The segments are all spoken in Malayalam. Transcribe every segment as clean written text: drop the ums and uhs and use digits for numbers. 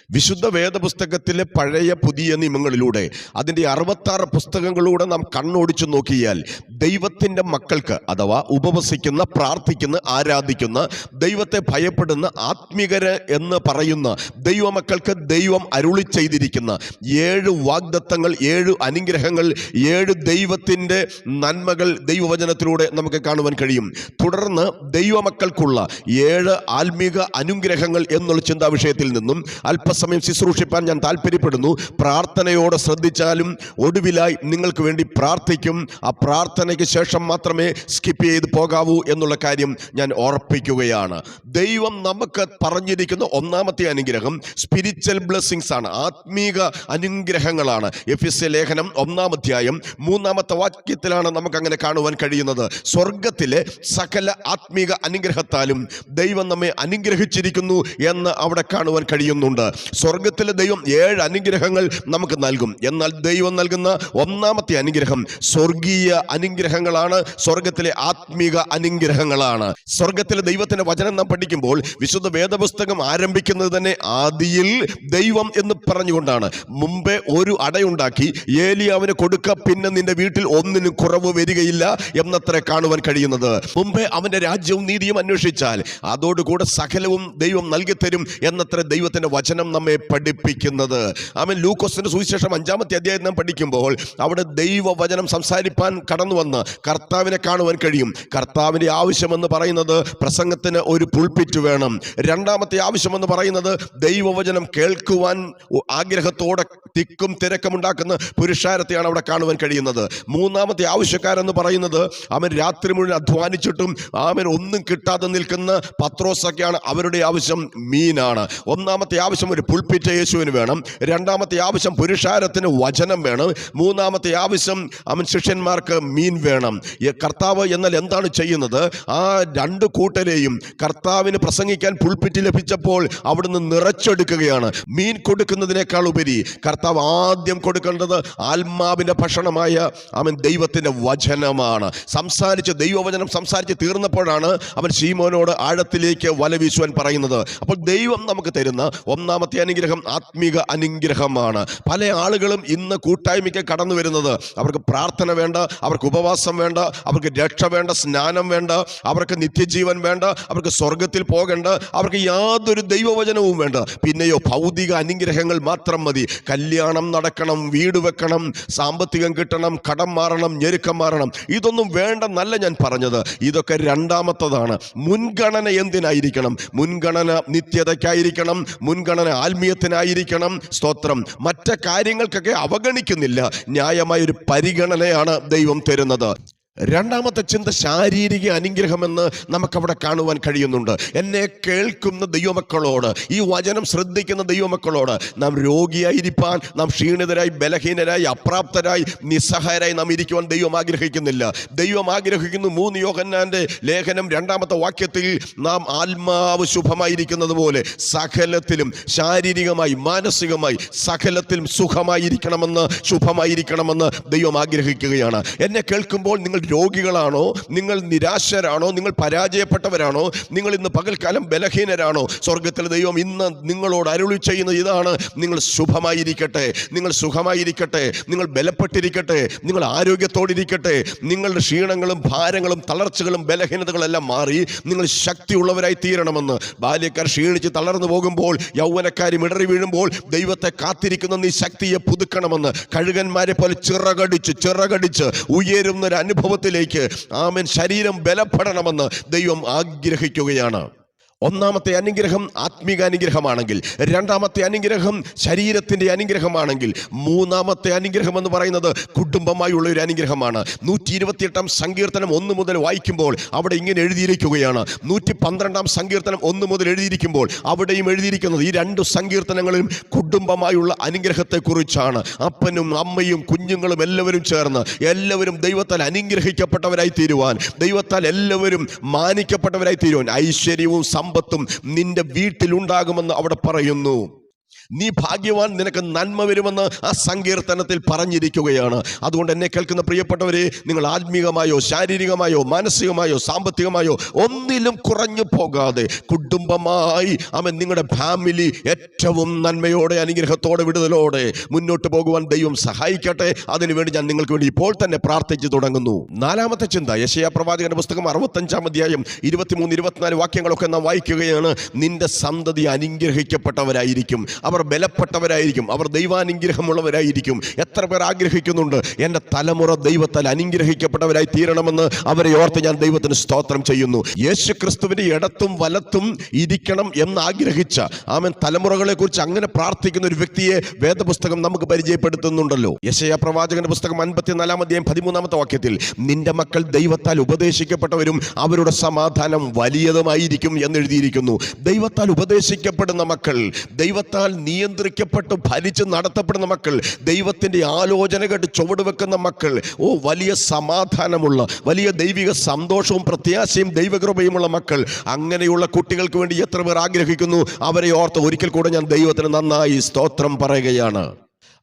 വിശുദ്ധ വേദപുസ്തകത്തിലെ പഴയ പുതിയ നിയമങ്ങളിലൂടെ അതിൻ്റെ 66 പുസ്തകങ്ങളിലൂടെ നാം കണ്ണോടിച്ചു നോക്കിയാൽ ദൈവത്തിൻ്റെ മക്കൾക്ക് അഥവാ ഉപവസിക്കുന്ന, പ്രാർത്ഥിക്കുന്ന, ആരാധിക്കുന്ന, ദൈവത്തെ ഭയപ്പെടുന്ന, ആത്മികര് എന്ന് പറയുന്ന ദൈവമക്കൾക്ക് ദൈവം അരുളി ചെയ്തിരിക്കുന്ന 7 വാഗ്ദത്തങ്ങൾ, 7 അനുഗ്രഹങ്ങൾ, 7 ദൈവത്തിൻ്റെ നന്മകൾ ദൈവവചനത്തിലൂടെ നമുക്ക് കാണുവാൻ കഴിയും. തുടർന്ന് ദൈവമക്കൾക്കുള്ള 7 ആത്മീക അനുഗ്രഹങ്ങൾ എന്നുള്ള ചിന്താ വിഷയത്തിൽ നിന്നും അല്പസമയം ശുശ്രൂഷിപ്പാൻ ഞാൻ താല്പര്യപ്പെടുന്നു. പ്രാർത്ഥനയോടെ ശ്രദ്ധിച്ചാലും ഒടുവിലായി നിങ്ങൾക്ക് വേണ്ടി പ്രാർത്ഥിക്കും. ആ പ്രാർത്ഥനയ്ക്ക് ശേഷം മാത്രമേ സ്കിപ്പ് ചെയ്ത് പോകാവൂ എന്നുള്ള കാര്യം ഞാൻ ഓർപ്പിക്കുകയാണ്. ദൈവം നമുക്ക് പറഞ്ഞിരിക്കുന്ന ഒന്നാമത്തെ അനുഗ്രഹം സ്പിരിച്വൽ ബ്ലെസ്സിങ്സ് ആണ്, ആത്മീക അനുഗ്രഹങ്ങളാണ്. എഫെസ്യ ലേഖനം 1-ാം അധ്യായം 3-ാമത്തെ വാക്യത്തിലാണ് നമുക്ക് അങ്ങനെ കാണുവാൻ കഴിയുന്നത്. സ്വർഗത്തിലെ സകല ആത്മീക അനുഗ്രഹത്താലും ദൈവം നമ്മെ അനുഗ്രഹിച്ചിരിക്കുന്നു എന്ന് അവിടെ കാണുവാൻ കഴിയുന്നുണ്ട്. സ്വർഗത്തിലെ ദൈവം 7 അനുഗ്രഹങ്ങൾ നമുക്ക് നൽകും. എന്നാൽ ദൈവം നൽകുന്ന ഒന്നാമത്തെ അനുഗ്രഹം സ്വർഗീയ അനുഗ്രഹങ്ങളാണ്, സ്വർഗത്തിലെ ആത്മീക അനുഗ്രഹങ്ങളാണ്. സ്വർഗത്തിലെ ദൈവത്തിന്റെ വചനം നാം പഠിക്കുമ്പോൾ വിശുദ്ധ വേദപുസ്തകം ആരംഭിക്കുന്നത് തന്നെ ആദിയിൽ ദൈവം എന്ന് പറഞ്ഞുകൊണ്ടാണ്. മുമ്പേ ഒരു അടയുണ്ടാക്കി ഏലിയാവിന് കൊടുക്ക, പിന്നെ നിന്റെ വീട്ടിൽ ഒന്നിനും കുറവ് വരികയില്ല എന്നത്ര കാണുവാൻ കഴിയുന്നത്. മുമ്പേ അവന്റെ രാജ്യവും നീതിയും അന്വേഷിച്ചാൽ അതോടുകൂടെ സകലവും ദൈവം നൽകിത്തരും എന്നത്ര ദൈവത്തിന്റെ വചനം നമ്മെ പഠിപ്പിക്കുന്നത്. അവൻ ലൂക്കോസിന്റെ സുവിശേഷം 5-ാമത്തെ അധ്യായം നാം പഠിക്കുമ്പോൾ അവിടെ ദൈവവചനം സംസാരിപ്പാൻ കടന്നു വന്ന് കർത്താവിനെ കാണുവാൻ കഴിയും. കർത്താവിന്റെ ആവശ്യമെന്ന് പറയുന്നത് പ്രസംഗത്തിന് ഒരു പുൾപിറ്റ് വേണം. 2-ാമത്തെ ആവശ്യമെന്ന് പറയുന്നത് ദൈവവചനം കേൾക്കുവാൻ ആഗ്രഹത്തോടെ തിക്കും തിരക്കമുണ്ടാക്കുന്ന പുരുഷാരത്തെയാണ് അവിടെ കാണുവാൻ കഴിയുന്നത്. 3-ാമത്തെ ആവശ്യക്കാരെന്ന് പറയുന്നത് അവൻ രാത്രി മുഴുവൻ അധ്വാനിച്ചിട്ടും അവൻ ഒന്നും കിട്ടാതെ നിൽക്കുന്ന പത്രോസൊക്കെയാണ്. അവരുടെ ആവശ്യം മീനാണ്. 1-ാമത്തെ ആവശ്യം ഒരു പുൾപിറ്റ് യേശുവിന് വേണം. 2-ാമത്തെ ആവശ്യം പുരുഷാരത്തിന് വചനം വേണം. 3-ാമത്തെ ആവശ്യം അവൻ ശിഷ്യന്മാർക്ക് മീൻ വേണം. കർത്താവ് എന്നാൽ എന്താണ് ചെയ്യുന്നത്? ആ 2 കൂട്ടരെയും കർത്താവിന് പ്രസംഗിക്കാൻ പുൾപിറ്റ് ലഭിച്ചപ്പോൾ അവിടുന്ന് നിറച്ചെടുക്കുകയാണ്. മീൻ കൊടുക്കുന്നതിനേക്കാൾ ഉപരി കർത്താവ് ആദ്യം കൊടുക്കേണ്ടത് ആത്മാവിന്റെ ഭക്ഷണമായ അവൻ ദൈവത്തിന്റെ വചനമാണ്. ദൈവവചനം സംസാരിച്ച് തീർന്നപ്പോഴാണ് അവൻ ശീമോനോട് ആഴത്തിലേക്ക് വല വീശുവാൻ പറയുന്നത്. അപ്പോൾ ദൈവം നമുക്ക് തരുന്ന ഒന്നാമത്തെ അനുഗ്രഹം ആത്മീക അനുഗ്രഹമാണ്. പല ആളുകളും ഇന്ന് കൂട്ടായ്മയ്ക്ക് കടന്നു വരുന്നത് അവർക്ക് പ്രാർത്ഥന വേണ്ട, അവർക്ക് ഉപവാസം വേണ്ട, അവർക്ക് രക്ഷ വേണ്ട, സ്നാനം വേണ്ട, അവർക്ക് നിത്യജീവൻ വേണ്ട, അവർക്ക് സ്വർഗത്തിൽ പോകേണ്ട, അവർക്ക് യാതൊരു ദൈവവചനവും വേണ്ട. പിന്നെയോ ഭൗതിക അനുഗ്രഹങ്ങൾ മാത്രം മതി. കല്യാണം നടക്കണം, വീട് വെക്കണം, സാമ്പത്തികം കിട്ടണം, കടം മാറണം, ഞെരുക്കം മാറണം. ഇതൊന്നും വേണ്ടെന്നല്ല ഞാൻ പറഞ്ഞത്. ഇതൊക്കെ 2-ാമത്തതാണ്. മുൻഗണന എന്തിനായിരിക്കണം? മുൻഗണന നിത്യതയ്ക്കായിരിക്കണം, മുൻഗണന ആത്മീയത്തിനായിരിക്കണം. സ്തോത്രം. മറ്റു കാര്യങ്ങൾക്കൊക്കെ അവഗണിക്കുന്നില്ല. ന്യായമായ ഒരു പരിഗണനയാണ് ദൈവം തരുന്നത്. 2-ാമത്തെ ചിന്ത ശാരീരിക അനുഗ്രഹമെന്ന് നമുക്കവിടെ കാണുവാൻ കഴിയുന്നുണ്ട്. എന്നെ കേൾക്കുന്ന ദൈവമക്കളോട്, ഈ വചനം ശ്രദ്ധിക്കുന്ന ദൈവമക്കളോട്, നാം രോഗിയായിരിക്കാൻ, നാം ക്ഷീണിതരായി, ബലഹീനരായി, അപ്രാപ്തരായി, നിസ്സഹായരായി നാം ഇരിക്കുവാൻ ദൈവം ആഗ്രഹിക്കുന്നില്ല. ദൈവം ആഗ്രഹിക്കുന്നു 3 യോഹന്നാന്റെ ലേഖനം 2-ാമത്തെ വാക്യത്തിൽ നാം ആത്മാവ് ശുഭമായിരിക്കുന്നത് പോലെ സകലത്തിലും ശാരീരികമായി, മാനസികമായി സകലത്തിലും സുഖമായിരിക്കണമെന്ന്, ശുഭമായിരിക്കണമെന്ന് ദൈവം ആഗ്രഹിക്കുകയാണ്. എന്നെ കേൾക്കുമ്പോൾ നിങ്ങൾ രോഗികളാണോ, നിങ്ങൾ നിരാശരാണോ, നിങ്ങൾ പരാജയപ്പെട്ടവരാണോ, നിങ്ങൾ ഇന്ന് പകൽക്കാലം ബലഹീനരാണോ? സ്വർഗത്തിലെ ദൈവം ഇന്ന് നിങ്ങളോട് അരുളി ചെയ്യുന്നത് ഇതാണ്: നിങ്ങൾ ശുഭമായിരിക്കട്ടെ, നിങ്ങൾ സുഖമായിരിക്കട്ടെ, നിങ്ങൾ ബലപ്പെട്ടിരിക്കട്ടെ, നിങ്ങൾ ആരോഗ്യത്തോടിരിക്കട്ടെ. നിങ്ങളുടെ ക്ഷീണങ്ങളും ഭാരങ്ങളും തളർച്ചകളും ബലഹീനതകളെല്ലാം മാറി നിങ്ങൾ ശക്തിയുള്ളവരായി തീരണമെന്ന്. ബാല്യക്കാർ ക്ഷീണിച്ച് തളർന്നു പോകുമ്പോൾ, യൗവനക്കാരും ഇടറി വീഴുമ്പോൾ ദൈവത്തെ കാത്തിരിക്കുന്ന നീ ശക്തിയെ പുതുക്കണമെന്ന്. കഴുകന്മാരെ പോലെ ചിറകടിച്ച് ഉയരുന്നൊരു അനുഭവത്തിലേക്ക് ആമേൻ ശരീരം ബലപ്പെടണമെന്ന് ദൈവം ആഗ്രഹിക്കുകയാണ്. ഒന്നാമത്തെ അനുഗ്രഹം ആത്മീക അനുഗ്രഹമാണെങ്കിൽ, 2-ാമത്തെ അനുഗ്രഹം ശരീരത്തിൻ്റെ അനുഗ്രഹമാണെങ്കിൽ, 3-ാമത്തെ അനുഗ്രഹം എന്ന് പറയുന്നത് കുടുംബമായുള്ള ഒരു അനുഗ്രഹമാണ്. 128-ാം സങ്കീർത്തനം 1 മുതൽ വായിക്കുമ്പോൾ അവിടെ ഇങ്ങനെ എഴുതിയിരിക്കുകയാണ്. 112-ാം സങ്കീർത്തനം 1 മുതൽ എഴുതിയിരിക്കുമ്പോൾ അവിടെയും എഴുതിയിരിക്കുന്നത് ഈ 2 സങ്കീർത്തനങ്ങളിലും കുടുംബമായുള്ള അനുഗ്രഹത്തെക്കുറിച്ചാണ്. അപ്പനും അമ്മയും കുഞ്ഞുങ്ങളും എല്ലാവരും ചേർന്ന് എല്ലാവരും ദൈവത്താൽ അനുഗ്രഹിക്കപ്പെട്ടവരായി തീരുവാൻ, ദൈവത്താൽ എല്ലാവരും മാനിക്കപ്പെട്ടവരായി തീരുവാൻ, ഐശ്വര്യവും സമ്പത്തും നിന്റെ വീട്ടിലുണ്ടാകുമെന്ന് അവിടെ പറയുന്നു. നീ ഭാഗ്യവാൻ, നിനക്ക് നന്മ വരുമെന്ന് ആ സങ്കീർത്തനത്തിൽ പറഞ്ഞിരിക്കുകയാണ്. അതുകൊണ്ട് എന്നെ കേൾക്കുന്ന പ്രിയപ്പെട്ടവരെ, നിങ്ങൾ ആത്മീകമായോ ശാരീരികമായോ മാനസികമായോ സാമ്പത്തികമായോ ഒന്നിലും കുറഞ്ഞു പോകാതെ കുടുംബമായി നിങ്ങളുടെ ഫാമിലി ഏറ്റവും നന്മയോടെ അനുഗ്രഹത്തോടെ വിടുതലോടെ മുന്നോട്ട് പോകുവാൻ ദൈവം സഹായിക്കട്ടെ. അതിനുവേണ്ടി ഞാൻ നിങ്ങൾക്ക് വേണ്ടി ഇപ്പോൾ തന്നെ പ്രാർത്ഥിച്ചു തുടങ്ങുന്നു. നാലാമത്തെ ചിന്ത, യെശയ്യാ പ്രവാചകന്റെ പുസ്തകം 65-ാം അധ്യായം 23-24 വാക്യങ്ങളൊക്കെ നാം വായിക്കുകയാണ്. നിന്റെ സന്തതി അനുഗ്രഹിക്കപ്പെട്ടവരായിരിക്കും, അവർ ബലപ്പെട്ടവരായിരിക്കും, അവർ ദൈവാനുഗ്രഹമുള്ളവരായിരിക്കും. എത്ര പേർ ആഗ്രഹിക്കുന്നുണ്ട് എൻ്റെ തലമുറ ദൈവത്താൽ അനുഗ്രഹിക്കപ്പെട്ടവരായി തീരണമെന്ന്? അവരെ ഓർത്ത് ഞാൻ ദൈവത്തിന് സ്തോത്രം ചെയ്യുന്നു. യേശു ക്രിസ്തുവിന്റെ ഇടത്തും വലത്തും ഇരിക്കണം എന്ന് ആഗ്രഹിച്ച തലമുറകളെ കുറിച്ച് അങ്ങനെ പ്രാർത്ഥിക്കുന്ന ഒരു വ്യക്തിയെ വേദപുസ്തകം നമുക്ക് പരിചയപ്പെടുത്തുന്നുണ്ടല്ലോ. യെശയ്യാ പ്രവാചകന്റെ പുസ്തകം 54-ാം അധ്യായം 13-ാമത്തെ വാക്യത്തിൽ, നിന്റെ മക്കൾ ദൈവത്താൽ ഉപദേശിക്കപ്പെട്ടവരും അവരുടെ സമാധാനം വലിയതുമായിരിക്കും എന്നെഴുതിയിരിക്കുന്നു. ദൈവത്താൽ ഉപദേശിക്കപ്പെടുന്ന മക്കൾ, ദൈവത്താൽ നിയന്ത്രിക്കപ്പെട്ട് ഭരിച്ച് നടത്തപ്പെടുന്ന മക്കൾ, ദൈവത്തിന്റെ ആലോചന കേട്ട് ചുവടുവെക്കുന്ന മക്കൾ, വലിയ സമാധാനമുള്ള, വലിയ ദൈവിക സന്തോഷവും പ്രത്യാശയും ദൈവകൃപയുമുള്ള മക്കൾ. അങ്ങനെയുള്ള കുട്ടികൾക്ക് വേണ്ടി എത്ര പേർ ആഗ്രഹിക്കുന്നു? അവരെ ഓർത്ത് ഒരിക്കൽ കൂടെ ഞാൻ ദൈവത്തിന് നന്നായി സ്തോത്രം പറയുകയാണ്.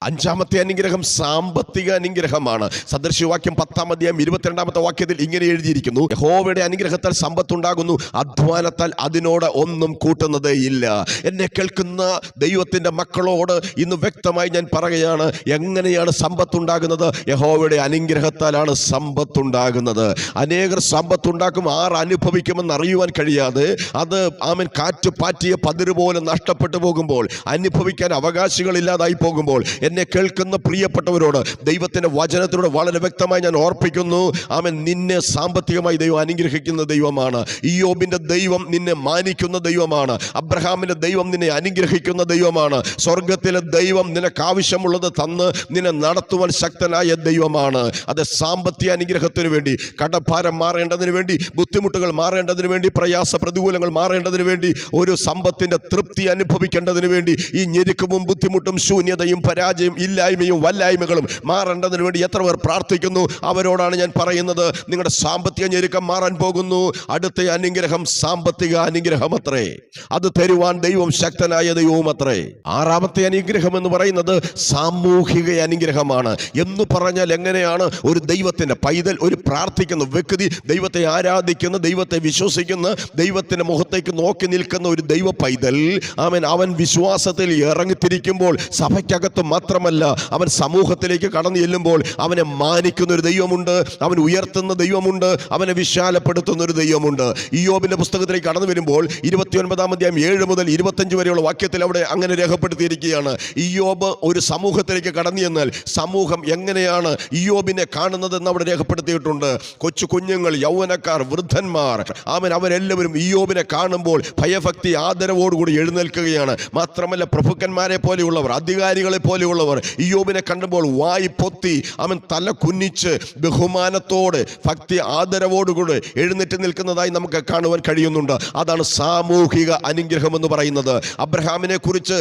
അഞ്ചാമത്തെ അനുഗ്രഹം സാമ്പത്തിക അനുഗ്രഹമാണ്. സദൃശവാക്യം 10-ാം അധ്യായം 22-ാമത്തെ വാക്യത്തിൽ ഇങ്ങനെ എഴുതിയിരിക്കുന്നു, യഹോവയുടെ അനുഗ്രഹത്താൽ സമ്പത്തുണ്ടാകുന്നു, അധ്വാനത്താൽ അതിനോട് ഒന്നും കൂട്ടുന്നതേ ഇല്ല. എന്നെ കേൾക്കുന്ന ദൈവത്തിന്റെ മക്കളോട് ഇന്ന് വ്യക്തമായി ഞാൻ പറയുകയാണ്, എങ്ങനെയാണ് സമ്പത്തുണ്ടാകുന്നത്? യഹോവയുടെ അനുഗ്രഹത്താലാണ് സമ്പത്തുണ്ടാകുന്നത്. അനേകർ സമ്പത്തുണ്ടാക്കും, അനുഭവിക്കുമെന്ന് അറിയുവാൻ കഴിയാതെ അത് കാറ്റ് പാറ്റിയ പതിര് പോലെ നഷ്ടപ്പെട്ടു പോകുമ്പോൾ, അനുഭവിക്കാൻ അവകാശികളില്ലാതായി പോകുമ്പോൾ, എന്നെ കേൾക്കുന്ന പ്രിയപ്പെട്ടവരോട് ദൈവത്തിന്റെ വചനത്തിലൂടെ വളരെ വ്യക്തമായി ഞാൻ ഓർപ്പിക്കുന്നു, നിന്നെ സാമ്പത്തികമായി ദൈവം അനുഗ്രഹിക്കുന്ന ദൈവമാണ്. ഇയ്യോബിന്റെ ദൈവം നിന്നെ മാനിക്കുന്ന ദൈവമാണ്. അബ്രഹാമിന്റെ ദൈവം നിന്നെ അനുഗ്രഹിക്കുന്ന ദൈവമാണ്. സ്വർഗത്തിലെ ദൈവം നിനക്ക് ആവശ്യമുള്ളത് തന്ന് നിന്നെ നടത്തുവാൻ ശക്തനായ ദൈവമാണ്. അത് സാമ്പത്തിക അനുഗ്രഹത്തിന് വേണ്ടി, കടഭാരം മാറേണ്ടതിന് വേണ്ടി, ബുദ്ധിമുട്ടുകൾ മാറേണ്ടതിന് വേണ്ടി, പ്രയാസ പ്രതികൂലങ്ങൾ മാറേണ്ടതിന് വേണ്ടി, ഒരു സമ്പത്തിന്റെ തൃപ്തി അനുഭവിക്കേണ്ടതിന് വേണ്ടി, ഈ ഞെരുക്കവും ബുദ്ധിമുട്ടും ശൂന്യതയും പരാജയം ഇല്ലായ്മയും വല്ലായ്മകളും മാറേണ്ടതിന് വേണ്ടി എത്ര പേർ പ്രാർത്ഥിക്കുന്നു? അവരോടാണ് ഞാൻ പറയുന്നത്, നിങ്ങളുടെ സാമ്പത്തിക ഞെരുക്കം മാറാൻ പോകുന്നു. അടുത്ത അനുഗ്രഹം സാമ്പത്തിക അനുഗ്രഹം അത്രേ. അത് തരുവാൻ ദൈവം ശക്തനായ ദൈവവും അത്രേ. ആറാമത്തെ അനുഗ്രഹം എന്ന് പറയുന്നത് സാമൂഹിക അനുഗ്രഹമാണ്. എന്ന് പറഞ്ഞാൽ എങ്ങനെയാണ്? ഒരു ദൈവത്തിന്റെ പൈതൽ, ഒരു പ്രാർത്ഥിക്കുന്ന വ്യക്തി, ദൈവത്തെ ആരാധിക്കുന്ന, ദൈവത്തെ വിശ്വസിക്കുന്ന, ദൈവത്തിന്റെ മുഖത്തേക്ക് നോക്കി നിൽക്കുന്ന ഒരു ദൈവ പൈതൽ, അവൻ വിശ്വാസത്തിൽ ഇറങ്ങിത്തിരിക്കുമ്പോൾ സഭയ്ക്കകത്ത് മാത്രമല്ല, അവൻ സമൂഹത്തിലേക്ക് കടന്നു ചെല്ലുമ്പോൾ അവനെ മാനിക്കുന്ന ഒരു ദൈവമുണ്ട്, അവൻ ഉയർത്തുന്ന ദൈവമുണ്ട്, അവനെ വിശാലപ്പെടുത്തുന്ന ഒരു ദൈവമുണ്ട്. ഇയ്യോബിന്റെ പുസ്തകത്തിലേക്ക് കടന്നു വരുമ്പോൾ 29-ാം അധ്യായം 7 മുതൽ 25 വരെയുള്ള വാക്യത്തിൽ അവിടെ അങ്ങനെ രേഖപ്പെടുത്തിയിരിക്കുകയാണ്. ഇയ്യോബ് ഒരു സമൂഹത്തിലേക്ക് കടന്നു ചെന്നാൽ സമൂഹം എങ്ങനെയാണ് ഇയ്യോബിനെ കാണുന്നതെന്ന് അവിടെ രേഖപ്പെടുത്തിയിട്ടുണ്ട്. കൊച്ചു കുഞ്ഞുങ്ങൾ, യൗവനക്കാർ, വൃദ്ധന്മാർ, അവരെല്ലാവരും ഇയ്യോബിനെ കാണുമ്പോൾ ഭയഭക്തി ആദരവോടുകൂടി എഴുന്നേൽക്കുകയാണ്. മാത്രമല്ല, പ്രഭുക്കന്മാരെ പോലെയുള്ളവർ, അധികാരികളെ പോലെയുള്ളവർ ഇയ്യോബിനെ കണ്ടപ്പോൾ വായി പൊത്തി തല കുനിച്ച് ബഹുമാനത്തോടെ ഭക്തി ആദരവോടുകൂടി എഴുന്നേറ്റ് നിൽക്കുന്നതായി നമുക്ക് കാണുവാൻ കഴിയുന്നുണ്ട്. അതാണ് സാമൂഹിക അനുഗ്രഹം എന്ന് പറയുന്നത്. അബ്രഹാമിനെ കുറിച്ച്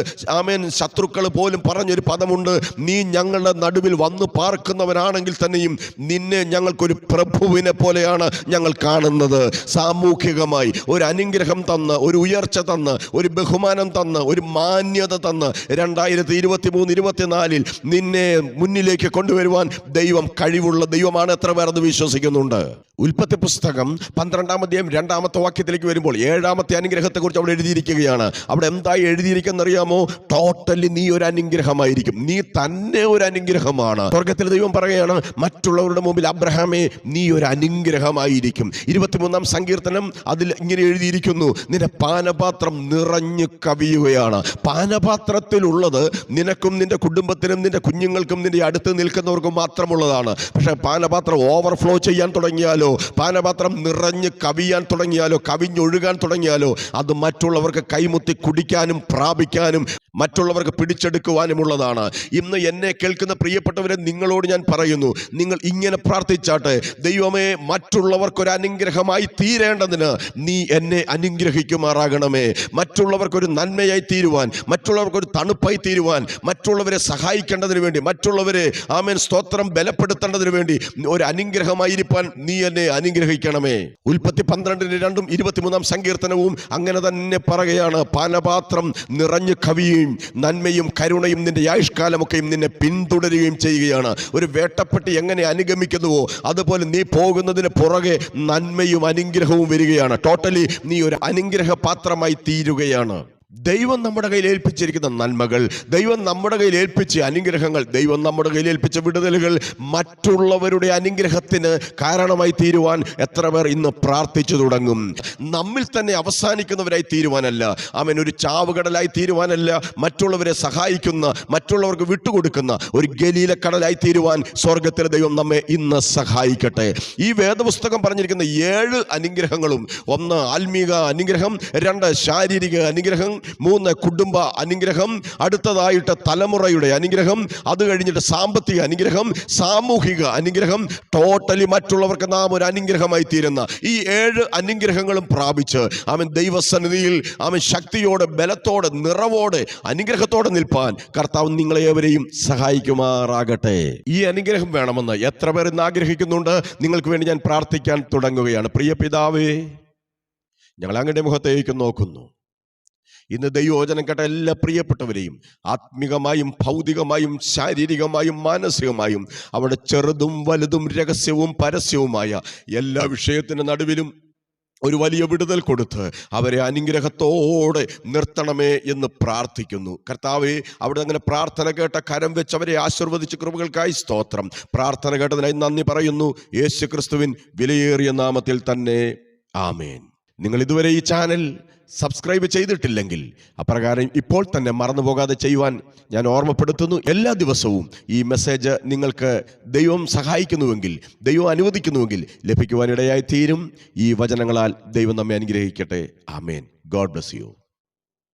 ശത്രുക്കൾ പോലും പറഞ്ഞൊരു പദമുണ്ട്, നീ ഞങ്ങളുടെ നടുവിൽ വന്നു പാർക്കുന്നവനാണെങ്കിൽ തന്നെയും നിന്നെ ഞങ്ങൾക്കൊരു പ്രഭുവിനെ പോലെയാണ് ഞങ്ങൾ കാണുന്നത്. സാമൂഹികമായി ഒരു അനുഗ്രഹം തന്ന്, ഒരു ഉയർച്ച തന്ന്, ഒരു ബഹുമാനം തന്ന്, ഒരു മാന്യത തന്ന് 2023-24 നിന്നെ മുന്നിലേക്ക് കൊണ്ടുവരുവാൻ ദൈവം കഴിവുള്ള ദൈവമാണ്. എത്ര പേർ അത് വിശ്വസിക്കുന്നുണ്ട്? ഉൽപ്പത്തി പുസ്തകം 12-ാം അധ്യായം 2-ാമത്തെ വാക്യത്തിലേക്ക് വരുമ്പോൾ 7-ാമത്തെ അനുഗ്രഹത്തെ കുറിച്ച് അവിടെ എഴുതിയിരിക്കുകയാണ്. അവിടെ എന്തായി എഴുതിയിരിക്കുന്ന അറിയാമോ? ടോട്ടലി നീ ഒരു അനുഗ്രഹമായിരിക്കും, നീ തന്നെ ഒരു അനുഗ്രഹമാണ്. സ്വർഗത്തിൽ ദൈവം പറയുകയാണ്, മറ്റുള്ളവരുടെ മുമ്പിൽ അബ്രഹാമേ നീ ഒരു അനുഗ്രഹമായിരിക്കും. 23-ാം സങ്കീർത്തനം അതിൽ ഇങ്ങനെ എഴുതിയിരിക്കുന്നു, നിന്റെ പാനപാത്രം നിറഞ്ഞു കവിയുകയാണ്. പാനപാത്രത്തിലുള്ളത് നിനക്കും നിന്റെ കുടുംബത്തിനും നിന്റെ കുഞ്ഞുങ്ങൾക്കും നിന്റെ അടുത്ത് നിൽക്കുന്നവർക്കും മാത്രമുള്ളതാണ്. പക്ഷേ പാനപാത്രം ഓവർഫ്ലോ ചെയ്യാൻ തുടങ്ങിയാലോ, പാനപാത്രം നിറഞ്ഞ് കവിയാൻ തുടങ്ങിയാലോ, കവിഞ്ഞൊഴുകാൻ തുടങ്ങിയാലോ, അത് മറ്റുള്ളവർക്ക് കൈമുത്തി കുടിക്കാനും പ്രാപിക്കാനും മറ്റുള്ളവർക്ക് പിടിച്ചെടുക്കുവാനുമുള്ളതാണ്. ഇന്ന് എന്നെ കേൾക്കുന്ന പ്രിയപ്പെട്ടവരെ, നിങ്ങളോട് ഞാൻ പറയുന്നു, നിങ്ങൾ ഇങ്ങനെ പ്രാർത്ഥിച്ചാട്ടെ, ദൈവമേ മറ്റുള്ളവർക്കൊരു അനുഗ്രഹമായി തീരേണ്ടതിന് നീ എന്നെ അനുഗ്രഹിക്കുമാറാകണമേ. മറ്റുള്ളവർക്കൊരു നന്മയായി തീരുവാൻ, മറ്റുള്ളവർക്കൊരു തണുപ്പായി തീരുവാൻ, മറ്റുള്ളവരെ സഹായിക്കേണ്ടതിന് വേണ്ടി, മറ്റുള്ളവരെ സ്തോത്രം ബലപ്പെടുത്തേണ്ടതിന് വേണ്ടി ഒരു അനുഗ്രഹമായിരിക്കാൻ നീ എന്നെ അനുഗ്രഹിക്കണമേ. ഉൽപ്പത്തി 12-ന്റെ 2-ഉം 23-ാം സങ്കീർത്തനവും അങ്ങനെ തന്നെ പറയുകയാണ്, പാനപാത്രം നിറഞ്ഞു കവിയും കാണുകയും നന്മയും കരുണയും നിന്റെ ആയുഷ്കാലമൊക്കെയും നിന്നെ പിന്തുടരുകയും ചെയ്യുകയാണ്. ഒരു വേട്ടപ്പെട്ടി എങ്ങനെ അനുഗമിക്കുന്നുവോ അതുപോലെ നീ പോകുന്നതിന് പുറകെ നന്മയും അനുഗ്രഹവും വരികയാണ്. ടോട്ടലി നീ ഒരു അനുഗ്രഹ പാത്രമായി തീരുകയാണ്. ദൈവം നമ്മുടെ കയ്യിൽ ഏൽപ്പിച്ചിരിക്കുന്ന നന്മകൾ, ദൈവം നമ്മുടെ കയ്യിൽ ഏൽപ്പിച്ച അനുഗ്രഹങ്ങൾ, ദൈവം നമ്മുടെ കയ്യിൽ ഏൽപ്പിച്ച വിടുതലുകൾ മറ്റുള്ളവരുടെ അനുഗ്രഹത്തിന് കാരണമായി തീരുവാൻ എത്ര പേർ ഇന്ന് പ്രാർത്ഥിച്ചു തുടങ്ങും. നമ്മിൽ തന്നെ അവസാനിക്കുന്നവരായി തീരുവാനല്ല, അവൻ ഒരു ചാവുകടലായി തീരുവാനല്ല, മറ്റുള്ളവരെ സഹായിക്കുന്ന, മറ്റുള്ളവർക്ക് വിട്ടുകൊടുക്കുന്ന ഒരു ഗലീലക്കടലായി തീരുവാൻ സ്വർഗത്തിലെ ദൈവം നമ്മെ ഇന്ന് സഹായിക്കട്ടെ. ഈ വേദപുസ്തകം പറഞ്ഞിരിക്കുന്ന 7 അനുഗ്രഹങ്ങളും, 1 ആത്മീക അനുഗ്രഹം, 2 ശാരീരിക അനുഗ്രഹം, 3 കുടുംബ അനുഗ്രഹം, അടുത്തതായിട്ട് തലമുറയുടെ അനുഗ്രഹം, അത് കഴിഞ്ഞിട്ട് സാമ്പത്തിക അനുഗ്രഹം, സാമൂഹിക അനുഗ്രഹം, ടോട്ടലി മറ്റുള്ളവർക്ക് നാം ഒരു അനുഗ്രഹമായി തീരുന്ന ഈ 7 അനുഗ്രഹങ്ങളും പ്രാപിച്ച് അവൻ ദൈവസന്നിധിയിൽ അവൻ ശക്തിയോടെ, ബലത്തോടെ, നിറവോടെ, അനുഗ്രഹത്തോടെ നിൽപ്പാൻ കർത്താവ് നിങ്ങളെവരെയും സഹായിക്കുമാറാകട്ടെ. ഈ അനുഗ്രഹം വേണമെന്ന് എത്ര പേർ ഇന്ന് ആഗ്രഹിക്കുന്നുണ്ട്? നിങ്ങൾക്ക് വേണ്ടി ഞാൻ പ്രാർത്ഥിക്കാൻ തുടങ്ങുകയാണ്. പ്രിയ പിതാവേ, ഞങ്ങൾ അങ്ങയുടെ മുഖത്തേക്ക് നോക്കുന്നു. ഇന്ന് ദൈവവചനം കേട്ട എല്ലാ പ്രിയപ്പെട്ടവരെയും ആത്മികമായും ഭൗതികമായും ശാരീരികമായും മാനസികമായും അവിടെ ചെറുതും വലുതും രഹസ്യവും പരസ്യവുമായ എല്ലാ വിഷയത്തിന് നടുവിലും ഒരു വലിയ വിടുതൽ കൊടുത്ത് അവരെ അനുഗ്രഹത്തോടെ നിർത്തണമേ എന്ന് പ്രാർത്ഥിക്കുന്നു. കർത്താവേ, അവിടെ അങ്ങനെ പ്രാർത്ഥന കേട്ട കരം വെച്ച് അവരെ ആശീർവദിച്ച കൃപകൾക്കായി സ്തോത്രം. പ്രാർത്ഥന കേട്ടതിനായി നന്ദി പറയുന്നു. യേശു ക്രിസ്തുവിൻ വിലയേറിയ നാമത്തിൽ തന്നെ ആമേൻ. നിങ്ങൾ ഇതുവരെ ഈ ചാനൽ സബ്സ്ക്രൈബ് ചെയ്തിട്ടില്ലെങ്കിൽ അപ്രകാരം ഇപ്പോൾ തന്നെ മറന്നുപോകാതെ ചെയ്യുവാൻ ഞാൻ ഓർമ്മപ്പെടുത്തുന്നു. എല്ലാ ദിവസവും ഈ മെസ്സേജ് നിങ്ങൾക്ക് ദൈവം സഹായിക്കുന്നുവെങ്കിൽ, ദൈവം അനുവദിക്കുന്നുവെങ്കിൽ ലഭിക്കുവാനിടയായി തീരും. ഈ വചനങ്ങളാൽ ദൈവം നമ്മെ അനുഗ്രഹിക്കട്ടെ. ആമേൻ. God bless U.